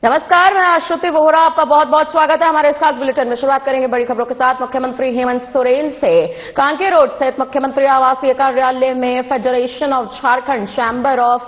नमस्कार, मैं श्रुति बोहरा, आपका बहुत बहुत स्वागत है हमारे इस खास बुलेटिन में। शुरुआत करेंगे बड़ी खबरों के साथ। मुख्यमंत्री हेमंत सोरेन से कांके रोड स्थित मुख्यमंत्री आवासीय कार्यालय में federation of Jharkhand chamber of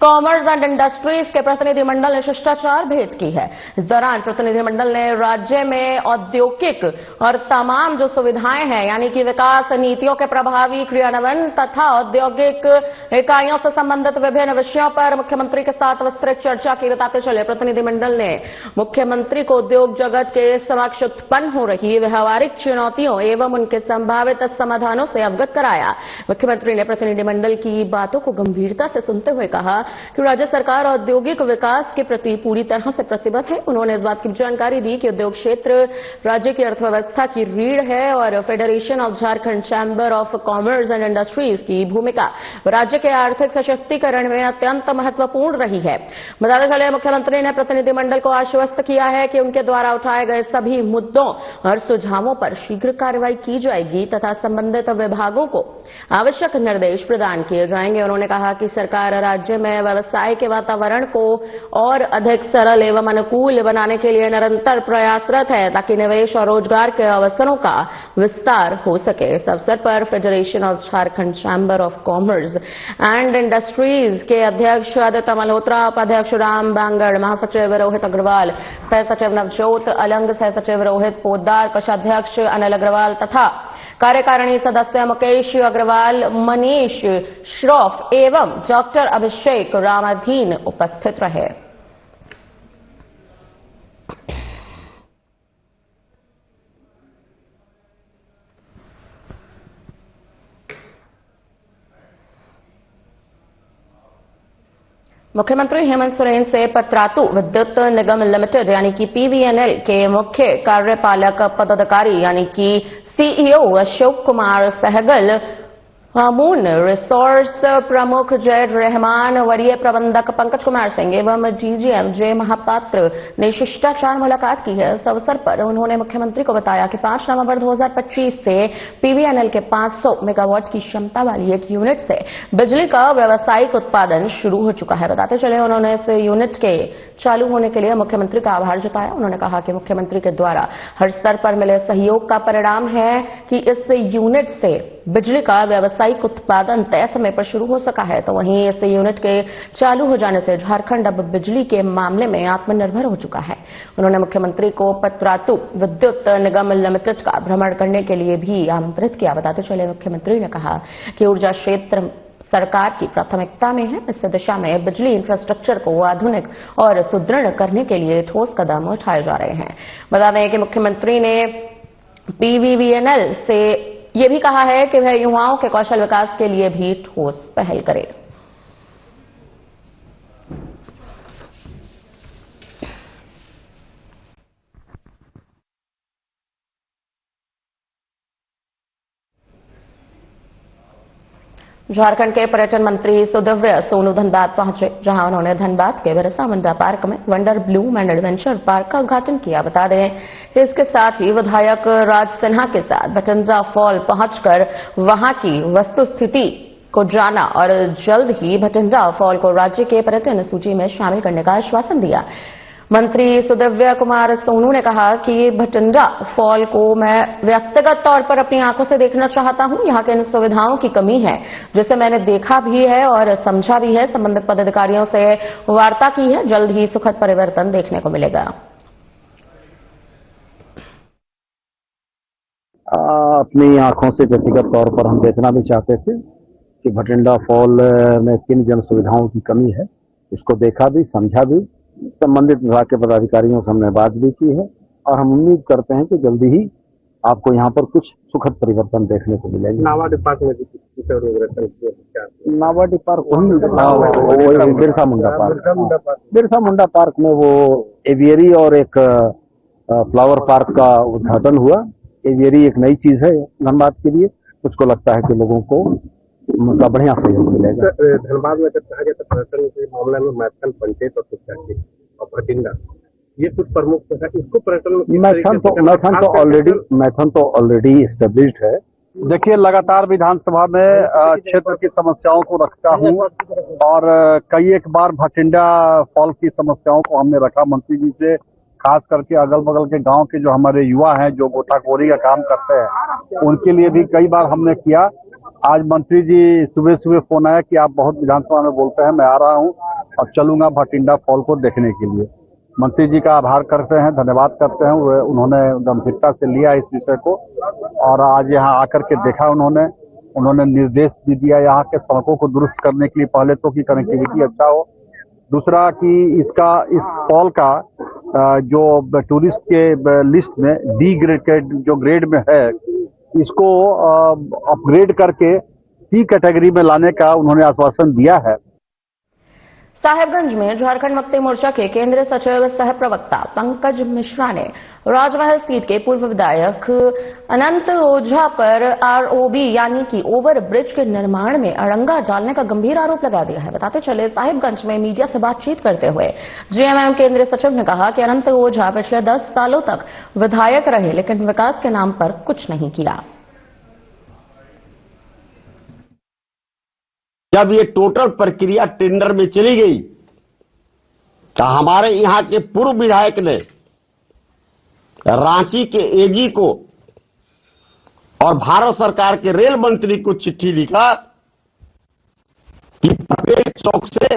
commerce and industries के प्रतिनिधिमंडल ने शिष्टाचार भेंट की है। इस दौरान प्रतिनिधिमंडल ने राज्य में औद्योगिक और तमाम जो सुविधाएं हैं यानी कि विकास नीतियों के प्रभावी क्रियान्वयन तथा औद्योगिक इकाइयों से संबंधित विभिन्न विषयों पर मुख्यमंत्री के साथ विस्तृत चर्चा की। बताते चले प्रतिनिधिमंडल ने मुख्यमंत्री को उद्योग जगत के समक्ष उत्पन्न हो रही व्यवहारिक चुनौतियों एवं उनके संभावित समाधानों से अवगत कराया। मुख्यमंत्री ने प्रतिनिधिमंडल की बातों को गंभीरता से सुनते हुए कहा कि राज्य सरकार औद्योगिक विकास के प्रति पूरी तरह से प्रतिबद्ध है। उन्होंने इस बात की जानकारी दी कि उद्योग क्षेत्र राज्य की अर्थव्यवस्था की रीढ़ है और federation of Jharkhand chamber of commerce and industries की भूमिका राज्य के आर्थिक सशक्तिकरण में अत्यंत महत्वपूर्ण रही है। बताते चले मुख्यमंत्री ने प्रतिनिधिमंडल को आश्वस्त किया है कि उनके द्वारा उठाए गए सभी मुद्दों और सुझावों पर शीघ्र कार्रवाई की जाएगी तथा संबंधित विभागों को आवश्यक निर्देश प्रदान किए जाएंगे। उन्होंने कहा कि सरकार राज्य में व्यवसाय के वातावरण को और अधिक सरल एवं अनुकूल बनाने के लिए निरंतर प्रयासरत है ताकि निवेश और रोजगार के अवसरों का विस्तार हो सके। इस अवसर पर federation of Jharkhand chamber of commerce and industries के अध्यक्ष आदित्य मल्होत्रा, उपाध्यक्ष राम बांगड़, महासचिव रोहित अग्रवाल, सह सचिव नवजोत अलंग, सह सचिव रोहित पोद्दार, कोषाध्यक्ष अनिल अग्रवाल तथा कार्यकारिणी सदस्य मुकेश अग्रवाल, मनीष श्रॉफ एवं डॉक्टर अभिषेक रामाधीन उपस्थित रहे। मुख्यमंत्री हेमंत सोरेन से पतरातू विद्युत निगम लिमिटेड यानी कि पीवीएनएल के मुख्य कार्यपालक पदाधिकारी यानी कि सीईओ अशोक कुमार सहगल, मून रिसोर्स प्रमुख जय रहमान, वरीय प्रबंधक पंकज कुमार सिंह एवं डीजीएम जय महापात्र ने शिष्टाचार मुलाकात की है। इस अवसर पर उन्होंने मुख्यमंत्री को बताया कि 5 नवंबर 2025 से पीवीएनएल के 500 मेगावाट की क्षमता वाली एक यूनिट से बिजली का व्यावसायिक उत्पादन शुरू हो चुका है। बताते चले उन्होंने इस यूनिट के चालू होने के लिए मुख्यमंत्री का आभार जताया। उन्होंने कहा कि मुख्यमंत्री के द्वारा हर स्तर पर मिले सहयोग का परिणाम है कि इस यूनिट से बिजली का व्यावसायिक उत्पादन तय समय पर शुरू हो सका है। तो वहीं इस यूनिट के चालू हो जाने से झारखंड अब बिजली के मामले में आत्मनिर्भर हो चुका है। उन्होंने मुख्यमंत्री को पतरातू विद्युत निगम लिमिटेड का भ्रमण करने के लिए भी आमंत्रित किया। बताते चले मुख्यमंत्री ने कहा कि ऊर्जा क्षेत्र सरकार की प्राथमिकता में है। इस दिशा में बिजली इंफ्रास्ट्रक्चर को आधुनिक और सुदृढ़ करने के लिए ठोस कदम उठाए जा रहे हैं। बता दें कि मुख्यमंत्री ने पीवीवीएनएल से ये भी कहा है कि वह युवाओं के कौशल विकास के लिए भी ठोस पहल करे। झारखंड के पर्यटन मंत्री सुदिव्य सोनू धनबाद पहुंचे, जहां उन्होंने धनबाद के बिरसा मुंडा पार्क में wonder Bloom and adventure park का उद्घाटन किया। बता दें कि इसके साथ ही विधायक राज सिन्हा के साथ भटिंडा फॉल पहुंचकर वहां की वस्तुस्थिति को जाना और जल्द ही भटिंडा फॉल को राज्य के पर्यटन सूची में शामिल करने का आश्वासन दिया। मंत्री सुदिव्य कुमार सोनू ने कहा कि भटिंडा फॉल को मैं व्यक्तिगत तौर पर अपनी आंखों से देखना चाहता हूं। यहां के इन सुविधाओं की कमी है जिसे मैंने देखा भी है और समझा भी है। संबंधित पदाधिकारियों से वार्ता की है। जल्द ही सुखद परिवर्तन देखने को मिलेगा। अपनी आंखों से व्यक्तिगत तौर पर हम देखना भी चाहते थे कि भटिंडा फॉल में किन जन सुविधाओं की कमी है। इसको देखा भी, समझा भी। संबंधित विभाग के पदाधिकारियों से हमने बात भी की है और हम उम्मीद करते हैं कि जल्दी ही आपको यहाँ पर कुछ सुखद परिवर्तन देखने को मिलेगा। नावाडी पार्क में नावाडी park Birsa Munda park, Birsa Munda park में वो एवियरी और एक फ्लावर पार्क का उद्घाटन हुआ। एवियरी एक नई चीज है धनबाद के लिए। मुझको लगता है कि लोगों को उनका बढ़िया सहयोग मिलेगा। धनबाद में जब कहा गया था पर्यटन के मामले में मैथन, पंचायत और सोसाइटी और भटिंडा, ये कुछ प्रमुख है। इसको पर्यटन मैथन तो ऑलरेडी एस्टेब्लिश्ड है। देखिए, लगातार विधानसभा में क्षेत्र की समस्याओं को रखता हूं और कई एक बार भटिंडा फॉल की समस्याओं को हमने रखा मंत्री जी से, खास करके अगल बगल के गांव के जो हमारे युवा हैं जो गोताखोरी का काम करते हैं उनके लिए भी कई बार हमने किया। आज मंत्री जी सुबह सुबह फोन आया कि आप बहुत विधानसभा में बोलते हैं, मैं आ रहा हूं और चलूंगा भटिंडा फॉल को देखने के लिए। मंत्री जी का आभार करते हैं, धन्यवाद करते हैं। उन्होंने गंभीरता से लिया इस विषय को और आज यहाँ आकर के देखा उन्होंने निर्देश भी दिया यहाँ के सड़कों को दुरुस्त करने के लिए, पहले तो की कनेक्टिविटी अच्छा हो, दूसरा कि इस फॉल का जो टूरिस्ट के लिस्ट में डी ग्रेड के जो ग्रेड में है इसको अपग्रेड करके सी कैटेगरी में लाने का उन्होंने आश्वासन दिया है। साहेबगंज में झारखंड मुक्ति मोर्चा के केंद्रीय सचिव सह प्रवक्ता पंकज मिश्रा ने राजमहल सीट के पूर्व विधायक अनंत ओझा पर आरओबी यानी कि ओवर ब्रिज के निर्माण में अड़ंगा डालने का गंभीर आरोप लगा दिया है। बताते चले साहिबगंज में मीडिया से बातचीत करते हुए जेएमएम केंद्रीय सचिव ने कहा कि अनंत ओझा पिछले 10 सालों तक विधायक रहे लेकिन विकास के नाम पर कुछ नहीं किया। जब ये टोटल प्रक्रिया टेंडर में चली गई तो हमारे यहां के पूर्व विधायक ने रांची के एजी को और भारत सरकार के रेल मंत्री को चिट्ठी लिखा कि पटेल चौक से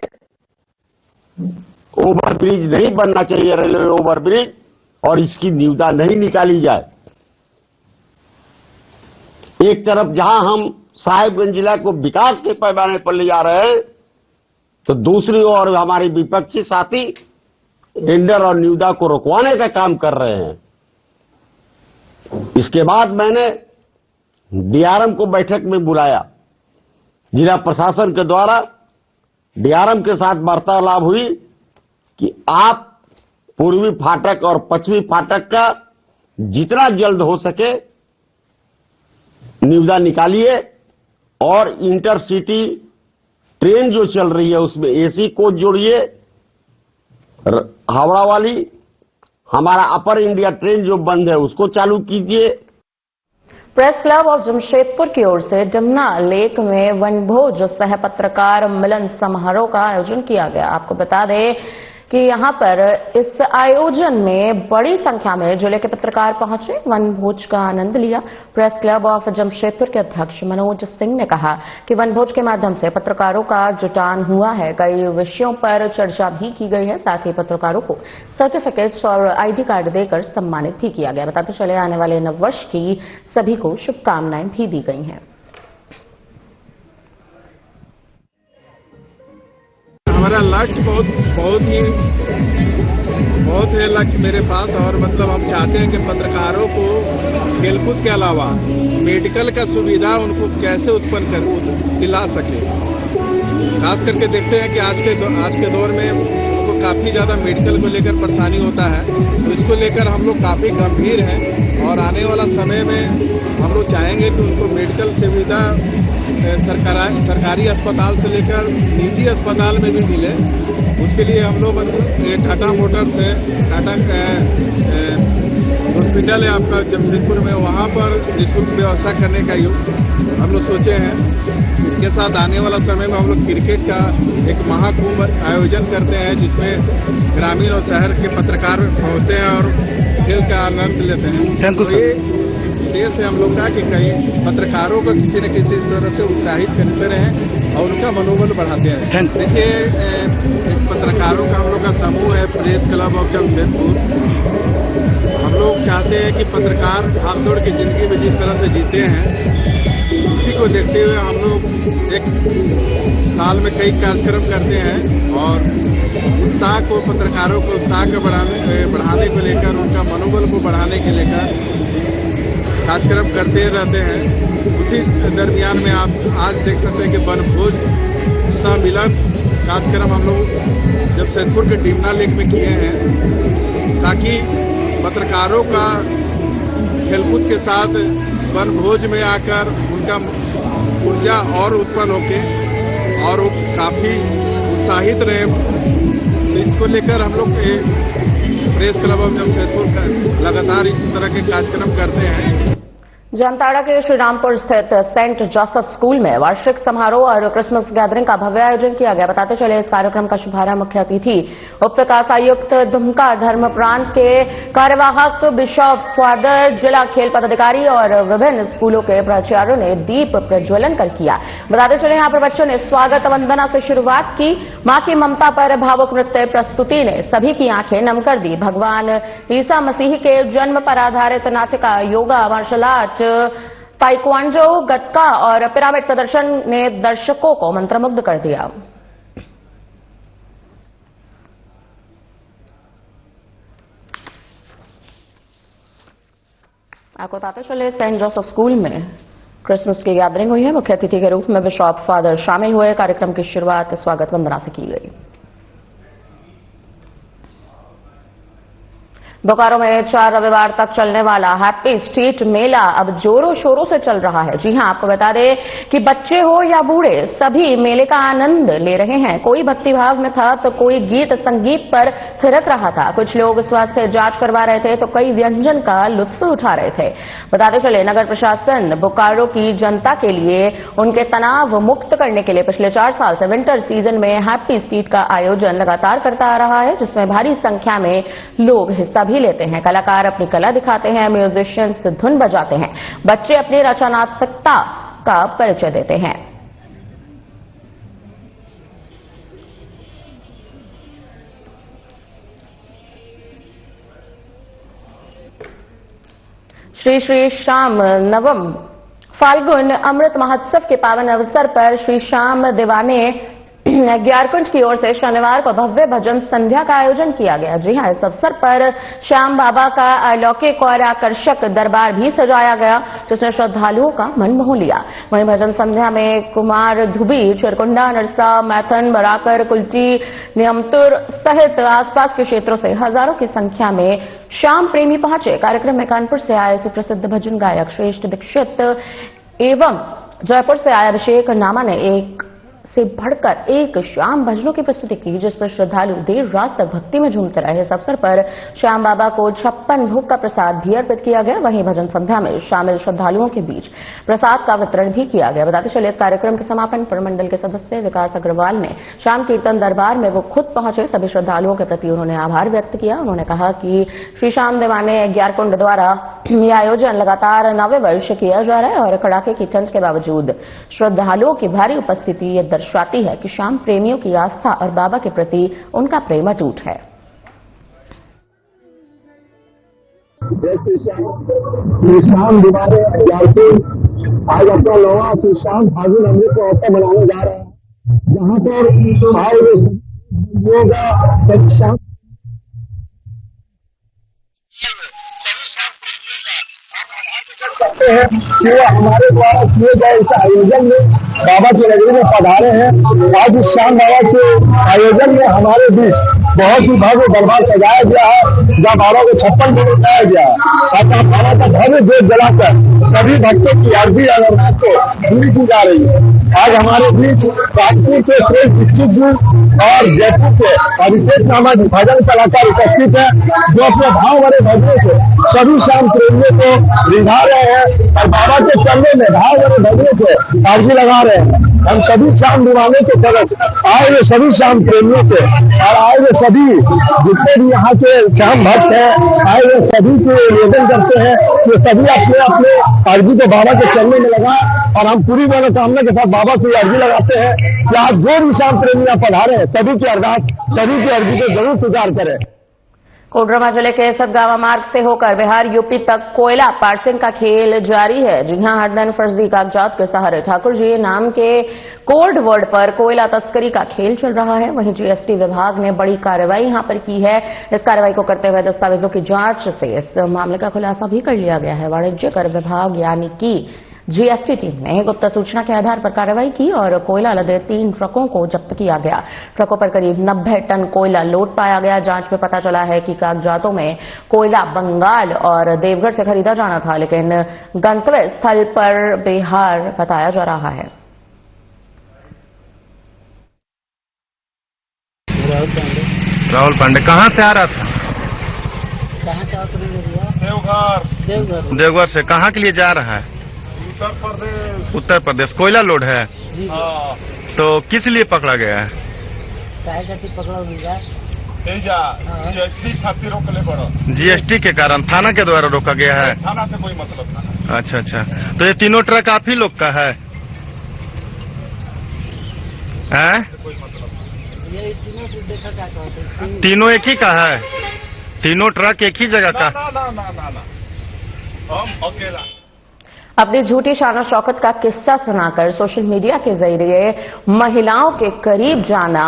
ओवरब्रिज नहीं बनना चाहिए, रेलवे ओवरब्रिज, और इसकी निविदा नहीं निकाली जाए। एक तरफ जहां हम साहिबगंज जिला को विकास के पैमाने पर ले जा रहे हैं तो दूसरी ओर हमारे विपक्षी साथी टेंडर और निविदा को रुकवाने का काम कर रहे हैं। इसके बाद मैंने डीआरएम को बैठक में बुलाया। जिला प्रशासन के द्वारा डीआरएम के साथ वार्तालाप हुई कि आप पूर्वी फाटक और पश्चिमी फाटक का जितना जल्द हो सके निविदा निकालिए और इंटरसिटी ट्रेन जो चल रही है उसमें एसी कोच जोड़िए, हावड़ा वाली हमारा अपर इंडिया ट्रेन जो बंद है उसको चालू कीजिए। प्रेस क्लब ऑफ जमशेदपुर की ओर से डमना लेक में वनभोज सह पत्रकार मिलन समारोह का आयोजन किया गया। आपको बता दें कि यहां पर इस आयोजन में बड़ी संख्या में जिले के पत्रकार पहुंचे, वनभोज का आनंद लिया। प्रेस क्लब ऑफ जमशेदपुर के अध्यक्ष मनोज सिंह ने कहा कि वनभोज के माध्यम से पत्रकारों का जुटान हुआ है, कई विषयों पर चर्चा भी की गई है, साथ ही पत्रकारों को सर्टिफिकेट्स और आईडी कार्ड देकर सम्मानित भी किया गया। बताते चले आने वाले नववर्ष की सभी को शुभकामनाएं भी दी गई हैं। हमारा लक्ष्य बहुत है लक्ष्य मेरे पास, और मतलब हम चाहते हैं कि पत्रकारों को खेलकूद के अलावा मेडिकल का सुविधा उनको कैसे उत्पन्न कर दिला सके। खास करके देखते हैं कि आज के दौर में उनको काफी ज्यादा मेडिकल को लेकर परेशानी होता है, तो इसको लेकर हम लोग काफी गंभीर हैं और आने वाला समय में हम लोग चाहेंगे कि उनको मेडिकल सुविधा सरकारी अस्पताल से लेकर निजी अस्पताल में भी मिले। उसके लिए हम लोग टाटा मोटर्स है, टाटा हॉस्पिटल है आपका जमशेदपुर में, वहां पर निःशुल्क व्यवस्था करने का हम लोग सोचे हैं। इसके साथ आने वाला समय में हम लोग क्रिकेट का एक महाकुंभ आयोजन करते हैं जिसमें ग्रामीण और शहर के पत्रकार पहुंचते हैं और खेल का आनंद लेते हैं। उद्देश्य है हम लोग का कि कई पत्रकारों को किसी न किसी तरह से उत्साहित करते रहें और उनका मनोबल बढ़ाते हैं। देखिए, पत्रकारों का हम लोग का समूह है प्रेस क्लब ऑफ जमशेदपुर। हम लोग चाहते हैं कि पत्रकार भागदौड़ की जिंदगी में जिस तरह से जीते हैं उसी को देखते हुए हम लोग एक साल में कई कार्यक्रम करते हैं और उत्साह को पत्रकारों को उत्साह को बढ़ाने को लेकर, उनका मनोबल को बढ़ाने के लेकर कार्यक्रम करते रहते हैं। उसी दरमियान में आप आज देख सकते हैं कि वनभोज सम्मिलन कार्यक्रम हम लोग जमशेदपुर के डीमना लेक में किए हैं ताकि पत्रकारों का खेलकूद के साथ वनभोज में आकर उनका ऊर्जा और उत्पन्न होके और वो काफी उत्साहित रहे। इसको लेकर हम लोग प्रेस क्लब ऑफ जमशेदपुर का लगातार इस तरह के कार्यक्रम करते हैं। जामताड़ा के श्रीरामपुर स्थित सेंट जोसेफ स्कूल में वार्षिक समारोह और क्रिसमस गैदरिंग का भव्य आयोजन किया गया। बताते चले इस कार्यक्रम का शुभारंभ मुख्य अतिथि उप विकास आयुक्त दुमका, धर्म प्रांत के कार्यवाहक बिशप, फादर, जिला खेल पदाधिकारी और विभिन्न स्कूलों के प्राचार्यों ने दीप प्रज्वलन कर किया। बताते चले यहाँ पर बच्चों ने स्वागत वंदना से शुरुआत की। मां की ममता पर भावुक नृत्य प्रस्तुति ने सभी की आंखें नम कर दी। भगवान ईसा मसीह के जन्म पर आधारित नाटिका, योगा, मार्शल आर्ट, ताइक्वांडो, गतका और पिरामिड प्रदर्शन ने दर्शकों को मंत्रमुग्ध कर दिया। आपको बताते चले सेंट जोसेफ स्कूल में क्रिसमस की गैदरिंग हुई है। मुख्य अतिथि के रूप में बिशप, फादर शामिल हुए। कार्यक्रम की शुरुआत स्वागत वंदना से की गई। बोकारो में 4 रविवार तक चलने वाला हैप्पी स्ट्रीट मेला अब जोरों शोरों से चल रहा है। जी हां, आपको बता दें कि बच्चे हो या बूढ़े सभी मेले का आनंद ले रहे हैं। कोई भक्तिभाव में था तो कोई गीत संगीत पर थिरक रहा था। कुछ लोग स्वास्थ्य जांच करवा रहे थे तो कई व्यंजन का लुत्फ उठा रहे थे। बताते चले नगर प्रशासन बोकारो की जनता के लिए उनके तनाव मुक्त करने के लिए पिछले 4 साल से विंटर सीजन में हैप्पी स्ट्रीट का आयोजन लगातार करता आ रहा है, जिसमें भारी संख्या में लोग हिस्सा भी लेते हैं। कलाकार अपनी कला दिखाते हैं, म्यूजिशियंस धुन बजाते हैं, बच्चे अपनी रचनात्मकता का परिचय देते हैं। श्री श्री श्याम नवम फाल्गुन अमृत महोत्सव के पावन अवसर पर श्री श्याम दीवाने ग्यारकुंज की ओर से शनिवार को भव्य भजन संध्या का आयोजन किया गया। जी हां, इस अवसर पर श्याम बाबा का अलौकिक और आकर्षक दरबार भी सजाया गया, जिसने श्रद्धालुओं का मन मोह लिया। वहीं भजन संध्या में कुमार धुबी, चिरकुंडा, नरसा, मैथन, बराकर, कुल्ची, नियमतुर सहित आसपास के क्षेत्रों से हजारों की संख्या में श्याम प्रेमी पहुंचे। कार्यक्रम में कानपुर से आए सुप्रसिद्ध भजन गायक श्रेष्ठ दीक्षित एवं जयपुर से आए अभिषेक नामा ने एक से बढ़कर एक श्याम भजनों की प्रस्तुति की, जिस पर श्रद्धालु देर रात तक भक्ति में झूमते रहे। इस अवसर पर श्याम बाबा को 56 भोग का प्रसाद भी अर्पित किया गया। वहीं भजन संध्या में शामिल श्रद्धालुओं के बीच प्रसाद का वितरण भी किया गया। बताते चले इस कार्यक्रम के समापन पर मंडल के सदस्य विकास अग्रवाल ने श्याम कीर्तन दरबार में वो खुद पहुंचे सभी श्रद्धालुओं के प्रति उन्होंने आभार व्यक्त किया। उन्होंने कहा कि श्री श्याम दीवाने ग्यारकुंड द्वारा यह आयोजन लगातार 9वें वर्ष किया जा रहा है और कड़ाके की ठंड के बावजूद श्रद्धालुओं की भारी उपस्थिति ये दर्शाती है कि श्याम प्रेमियों की आस्था और बाबा के प्रति उनका प्रेम अटूट है। श्याम दीवाने आज अपना 9वां श्री श्याम फाल्गुन अमृत महोत्सव मनाने जा रहे हैं, जहां पर आए हुए श्याम करते हैं कि वो हमारे द्वारा किए गए इस आयोजन में बाबा की नगरी में पधारे हैं। आज इस श्याम बाबा के आयोजन में हमारे बीच बहुत ही भव्य दरबार सजाया गया है, जहाँ बाबा को 56 भोग लगाया गया है। बाबा का भव्य जोत जलाकर सभी भक्तों की आरती और अरदास को पूरी की जा रही है। आज हमारे बीच कानपुर से श्रेष्ठ दीक्षित जी और जयपुर से अभिषेक नामा भजन कलाकार उपस्थित है, जो अपने भाव भरे भजनों से सभी श्याम प्रेमियों को रिझा रहे हैं और बाबा के चरणों में भाव भरे भजनों से आरती लगा रहे हैं। हम सभी श्याम दीवाने के तरफ आए हुए सभी श्याम प्रेमियों से और आए हुए सभी जितने भी यहाँ के श्याम भक्त हैं, आए हुए सभी को निवेदन करते हैं कि सभी अपने अपने अर्जी को बाबा के चरणों में लगा और हम पूरी मनोकामना के साथ बाबा को अर्जी लगाते हैं कि आप जो भी श्याम प्रेमी यहाँ पधारे हैं सभी की अरदास, सभी की अर्जी को जरूर स्वीकार करें। कोडरमा जिले के सतगावा मार्ग से होकर बिहार यूपी तक कोयला पार्सिंग का खेल जारी है। जी हां, हर दिन फर्जी कागजात के सहारे ठाकुर जी नाम के कोड वर्ड पर कोयला तस्करी का खेल चल रहा है। वहीं जीएसटी विभाग ने बड़ी कार्रवाई यहां पर की है। इस कार्रवाई को करते हुए दस्तावेजों की जांच से इस मामले का खुलासा भी कर लिया गया है। वाणिज्य कर विभाग यानी कि जीएसटी टीम ने गुप्त सूचना के आधार पर कार्रवाई की और कोयला लदे 3 ट्रकों को जब्त किया गया। ट्रकों पर करीब 90 टन कोयला लोड पाया गया। जांच में पता चला है कि कागजातों में कोयला बंगाल और देवघर से खरीदा जाना था, लेकिन गंतव्य स्थल पर बिहार बताया जा रहा है। राहुल पांडे कहां से आ रहा था? कहाँ से ऑटो मिल रही है? देवघर। देवघर से कहाँ के लिए जा रहा है? उत्तर प्रदेश। कोयला लोड है। तो किस लिए पकड़ा गया है? जीएसटी के कारण थाना के द्वारा रोका गया है। थाना से कोई मतलब नहीं। अच्छा अच्छा, तो ये तीनों ट्रक आप ही लोग का है? ये तीनों से देखा क्या कहते हैं? तीनों एक ही का है? तीनों ट्रक एक ही जगह का? हम अकेला। अपनी झूठी शान और शौकत का किस्सा सुनाकर सोशल मीडिया के जरिए महिलाओं के करीब जाना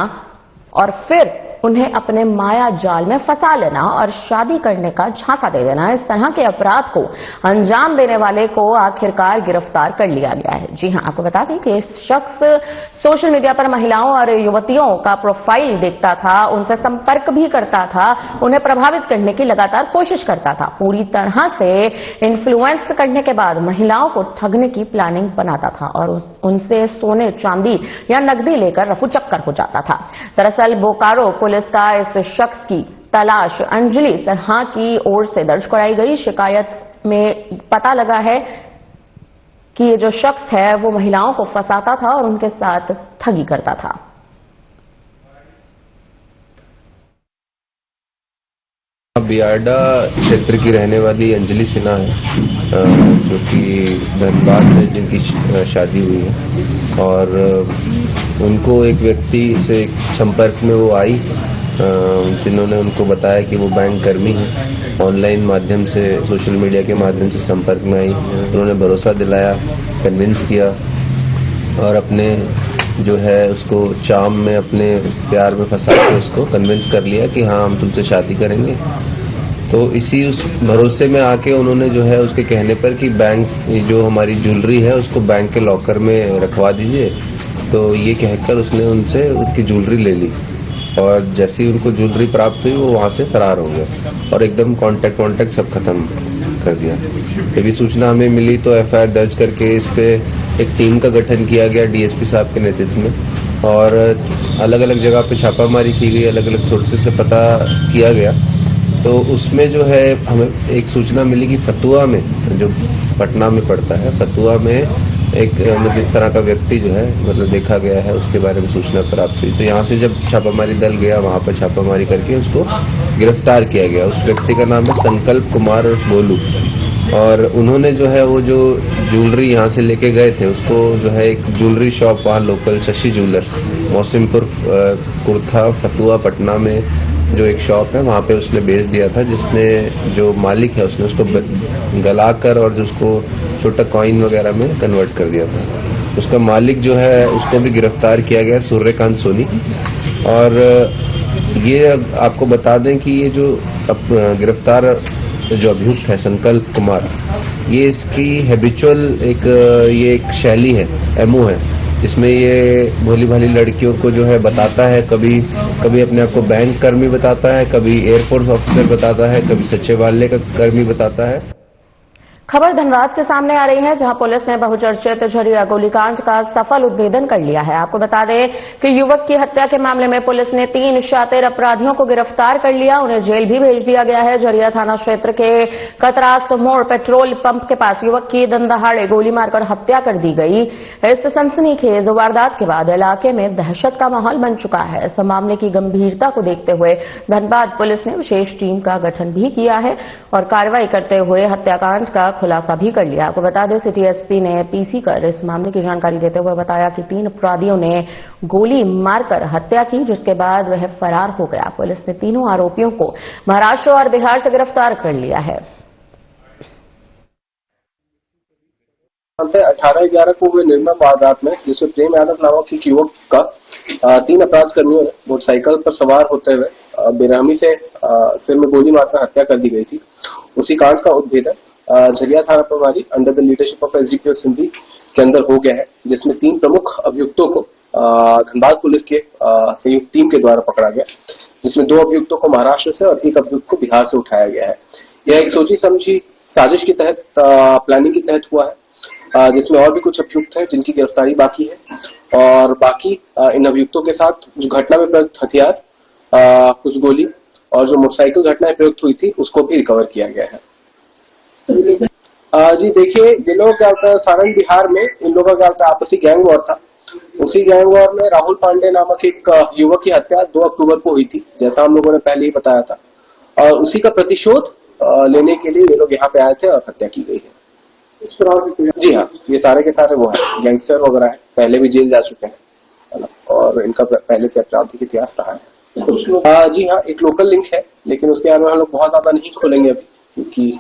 और फिर उन्हें अपने माया जाल में फंसा लेना और शादी करने का झांसा दे देना, इस तरह के अपराध को अंजाम देने वाले को आखिरकार गिरफ्तार कर लिया गया है। जी हां, आपको बता दें कि इस शख्स सोशल मीडिया पर महिलाओं और युवतियों का प्रोफाइल देखता था, उनसे संपर्क भी करता था, उन्हें प्रभावित करने की लगातार कोशिश करता था। पूरी तरह से इन्फ्लुएंस करने के बाद महिलाओं को ठगने की प्लानिंग बनाता था और उनसे सोने चांदी या नकदी लेकर रफूचक्कर हो जाता था। दरअसल बोकारो पुलिस का इस शख्स की तलाश अंजलि सिन्हा की ओर से दर्ज कराई गई शिकायत में पता लगा है कि ये जो शख्स है वो महिलाओं को फंसाता था और उनके साथ ठगी करता था। बियाडा क्षेत्र की रहने वाली अंजलि सिन्हा है, जो कि धनबाद में जिनकी शादी हुई है और उनको एक व्यक्ति से संपर्क में वो आई, जिन्होंने उनको बताया कि वो बैंक कर्मी है। ऑनलाइन माध्यम से, सोशल मीडिया के माध्यम से संपर्क में आई। उन्होंने भरोसा दिलाया, कन्विंस किया और अपने जो है उसको चाम में, अपने प्यार में फंसा के उसको कन्विंस कर लिया कि हाँ हम तुमसे शादी करेंगे। तो इसी उस भरोसे में आके उन्होंने जो है उसके कहने पर कि बैंक जो हमारी ज्वेलरी है उसको बैंक के लॉकर में रखवा दीजिए, तो ये कहकर उसने उनसे उनकी ज्वेलरी ले ली और जैसे ही उनको ज्वेलरी प्राप्त हुई वो वहां से फरार हो गया और एकदम कांटेक्ट सब खत्म कर दिया। जब ये सूचना हमें मिली तो एफआईआर दर्ज करके इस पे एक टीम का गठन किया गया डीएसपी साहब के नेतृत्व में और अलग अलग जगह पे छापामारी की गई, अलग अलग सोर्सेज से पता किया गया। तो उसमें जो है हमें एक सूचना मिली कि फतुआ में, जो पटना में पड़ता है, फतुआ में एक मतलब इस तरह का व्यक्ति जो है मतलब देखा गया है, उसके बारे में सूचना प्राप्त हुई। तो यहाँ से जब छापामारी दल गया वहां पर छापामारी करके उसको गिरफ्तार किया गया। उस व्यक्ति का नाम है संकल्प कुमार बोलू और उन्होंने जो है वो जो ज्वेलरी यहाँ से लेके गए थे उसको जो है एक ज्वेलरी शॉप वहाँ लोकल शशि ज्वेलर्स मौसिमपुर कुर्था फतुआ पटना में जो एक शॉप है वहाँ पे उसने बेच दिया था, जिसने जो मालिक है उसने उसको गलाकर और उसको छोटा कॉइन वगैरह में कन्वर्ट कर दिया था। उसका मालिक जो है उसको भी गिरफ्तार किया गया, सूर्यकांत सोनी। और ये आपको बता दें कि ये जो गिरफ्तार जो अभियुक्त है संकल्प कुमार, ये इसकी हैबिचुअल एक शैली है, एमओ है, जिसमें ये भोली भाली लड़कियों को जो है बताता है, कभी कभी अपने आप को बैंक कर्मी बताता है, कभी एयरफोर्स ऑफिसर बताता है, कभी सचिवालय का कर्मी बताता है। खबर धनबाद से सामने आ रही है, जहां पुलिस ने बहुचर्चित झरिया गोलीकांड का सफल उद्भेदन कर लिया है। आपको बता दें कि युवक की हत्या के मामले में पुलिस ने 3 शातिर अपराधियों को गिरफ्तार कर लिया, उन्हें जेल भी भेज दिया गया है। झरिया थाना क्षेत्र के कतरास मोड़ पेट्रोल पंप के पास युवक की दंदहाड़े गोली मारकर हत्या कर दी गई। इस सनसनीखेज वारदात के बाद इलाके में दहशत का माहौल बन चुका है। इस मामले की गंभीरता को देखते हुए धनबाद पुलिस ने विशेष टीम का गठन भी किया है और कार्रवाई करते हुए हत्याकांड का खुलासा भी कर लिया। आपको बता दें सिटी एसपी ने पीसी कर इस मामले की जानकारी देते हुए बताया कि 3 अपराधियों ने गोली मारकर हत्या की, जिसके बाद वह फरार हो गया। पुलिस ने तीनों आरोपियों को महाराष्ट्र और बिहार से गिरफ्तार कर लिया है। 18/11 को हुए निर्मम वारदात में जिसमें प्रेम यादव नामक एक युवक का 3 अपराध कर्मियों ने मोटरसाइकिल पर सवार होते हुए बेरहमी से सिर में गोली मारकर हत्या कर दी गई थी, उसी कांड का उद्भेदन झरिया थाना प्रभारी under the leadership of SDPO Sindhi के अंदर हो गया है, जिसमें 3 प्रमुख अभियुक्तों को धनबाद पुलिस के संयुक्त टीम के द्वारा पकड़ा गया, जिसमें 2 अभियुक्तों को महाराष्ट्र से और 1 अभियुक्त को बिहार से उठाया गया है। यह एक सोची समझी साजिश के तहत प्लानिंग के तहत हुआ है, जिसमें और भी कुछ अभियुक्त हैं जिनकी गिरफ्तारी बाकी है और बाकी इन अभियुक्तों के साथ जो घटना में प्रयुक्त हथियार, कुछ गोली और जो मोटरसाइकिल घटनाएं प्रयुक्त हुई थी उसको भी रिकवर किया गया है। जी देखिए, जिन लोगों क्या होता है सारण बिहार में इन लोगों का क्या होता है आपसी गैंग वॉर था। उसी गैंग वॉर में राहुल पांडे नामक एक युवक की हत्या 2 अक्टूबर को हुई थी, जैसा हम लोगों ने पहले ही बताया था। और उसी का प्रतिशोध लेने के लिए ये लोग यहाँ पे आए थे और हत्या की गई है। जी हाँ, ये सारे के सारे वो है गैंगस्टर वगैरह है, पहले भी जेल जा चुके हैं और इनका पहले से आपराधिक इतिहास रहा है। जी हाँ, एक लोकल लिंक है, लेकिन उसके बारे में हम लोग बहुत ज्यादा नहीं खोलेंगे अभी, क्योंकि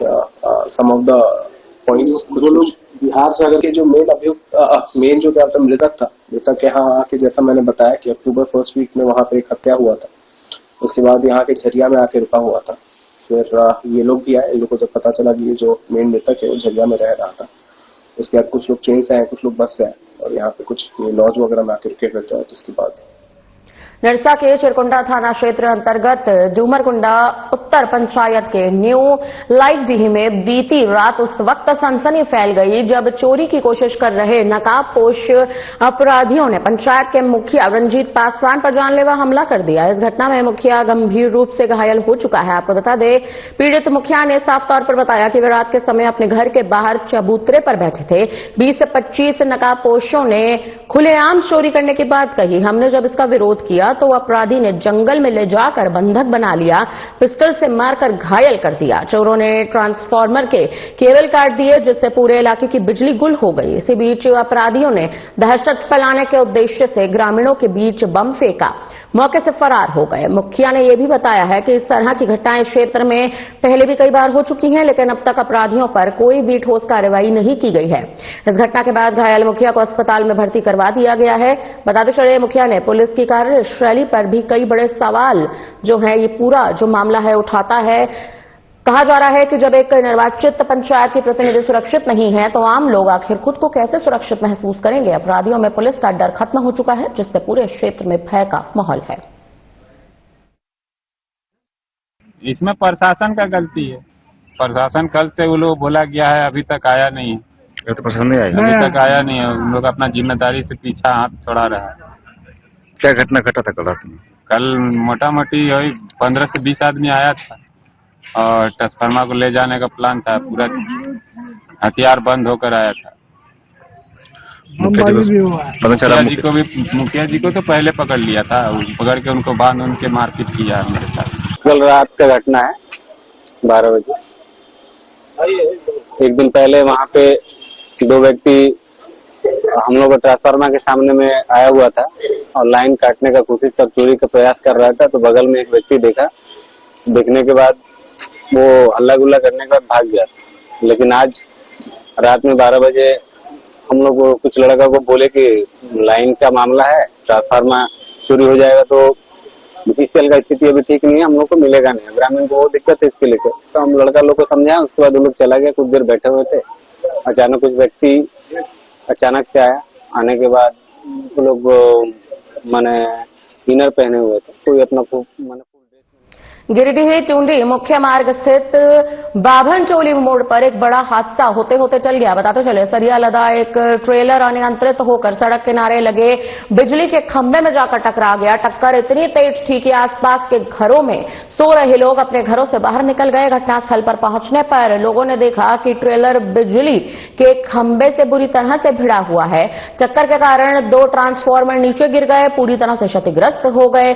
सम ऑफ द पॉइंट्स जो लोग बिहार से अगर के जो मेन जो क्या था मृतक था, मृतक यहाँ आके जैसा मैंने बताया कि अक्टूबर फर्स्ट वीक में वहां पे एक हत्या हुआ था। उसके बाद यहाँ के झरिया में आके रुका हुआ था। फिर ये लोग भी आए, इन लोग को जब पता चला कि ये जो मेन मृतक है वो झरिया में रह रहा था। उसके बाद कुछ लोग ट्रेन से आए, कुछ लोग बस से आए और यहाँ पे कुछ लॉज वगैरह में आके रुके रहते हैं। जिसके बाद निरसा के चिरकुंडा थाना क्षेत्र अंतर्गत डूमरकुंडा उत्तर पंचायत के न्यू लाइटडीह में बीती रात उस वक्त सनसनी फैल गई जब चोरी की कोशिश कर रहे नकाबपोश अपराधियों ने पंचायत के मुखिया रंजीत पासवान पर जानलेवा हमला कर दिया। इस घटना में मुखिया गंभीर रूप से घायल हो चुका है। आपको बता दें, पीड़ित मुखिया ने साफ तौर पर बताया कि वे रात के समय अपने घर के बाहर चबूतरे पर बैठे थे। 20 से 25 नकाबपोशों ने खुलेआम चोरी करने की बात कही। हमने जब इसका विरोध किया तो अपराधी ने जंगल में ले जाकर बंधक बना लिया, पिस्टल से मारकर घायल कर दिया। चोरों ने ट्रांसफार्मर के केबल काट दिए, जिससे पूरे इलाके की बिजली गुल हो गई। इसी बीच अपराधियों ने दहशत फैलाने के उद्देश्य से ग्रामीणों के बीच बम फेंका, मौके से फरार हो गए। मुखिया ने यह भी बताया है कि इस तरह की घटनाएं क्षेत्र में पहले भी कई बार हो चुकी हैं, लेकिन अब तक अपराधियों पर कोई भी ठोस कार्रवाई नहीं की गई है। इस घटना के बाद घायल मुखिया को अस्पताल में भर्ती करवा दिया गया है। बताते चले, मुखिया ने पुलिस की कार्यशैली पर भी कई बड़े सवाल जो है ये पूरा जो मामला है उठाता है। कहा जा रहा है कि जब एक निर्वाचित पंचायत की प्रतिनिधि सुरक्षित नहीं है तो आम लोग आखिर खुद को कैसे सुरक्षित महसूस करेंगे। अपराधियों में पुलिस का डर खत्म हो चुका है, जिससे पूरे क्षेत्र में भय का माहौल है। इसमें प्रशासन का गलती है। प्रशासन कल से वो लोग बोला गया है, अभी तक आया नहीं है। तो प्रशासन नहीं आया, अभी तक आया नहीं है। उन लोग अपना जिम्मेदारी से पीछा हाथ छोड़ा रहा है। क्या घटना घटा था कल रात में? कल मोटा मोटी 15 से 20 आदमी आया था और ट्रांसफार्मर को ले जाने का प्लान था। पूरा हथियार बंद होकर आया था। मुखिया जी को तो पहले पकड़ लिया था, पकड़ के उनको बांध उनके मारपीट किया मेरे साथ। कल रात का घटना है 12 बजे। एक दिन पहले वहाँ पे 2 व्यक्ति हम लोग ट्रांसफार्मर के सामने में आया हुआ था और लाइन काटने का कोशिश, सब चोरी का प्रयास कर रहा था। तो बगल में एक व्यक्ति देखा, देखने के बाद वो हल्ला गुल्ला करने के बाद भाग गया। लेकिन आज रात में 12 बजे हम लोग कुछ लड़का को बोले कि लाइन का मामला है, ट्रांसफार्मर चोरी हो जाएगा तो ऑफिशियल का स्थिति अभी ठीक नहीं है, हम लोग को मिलेगा नहीं। ग्रामीण को बहुत दिक्कत है इसके लेकर। तो हम लड़का लोग को समझाया, उसके बाद वो लोग चला गया। कुछ देर बैठे हुए थे, अचानक कुछ व्यक्ति अचानक से आया। आने के बाद वो लोग माने इनर पहने हुए थे, कोई अपना गिरिडीह टूंडी मुख्य मार्ग स्थित बाभन चोली मोड़ पर एक बड़ा हादसा होते होते चल गया। बताते चले, सरिया लदा एक ट्रेलर अनियंत्रित होकर सड़क किनारे लगे बिजली के खंभे में जाकर टकरा गया। टक्कर इतनी तेज थी कि आसपास के घरों में सो रहे लोग अपने घरों से बाहर निकल गए। घटनास्थल पर पहुंचने पर लोगों ने देखा कि ट्रेलर बिजली के खंभे से बुरी तरह से भिड़ा हुआ है। टक्कर के कारण 2 ट्रांसफार्मर नीचे गिर गए, पूरी तरह से क्षतिग्रस्त हो गए।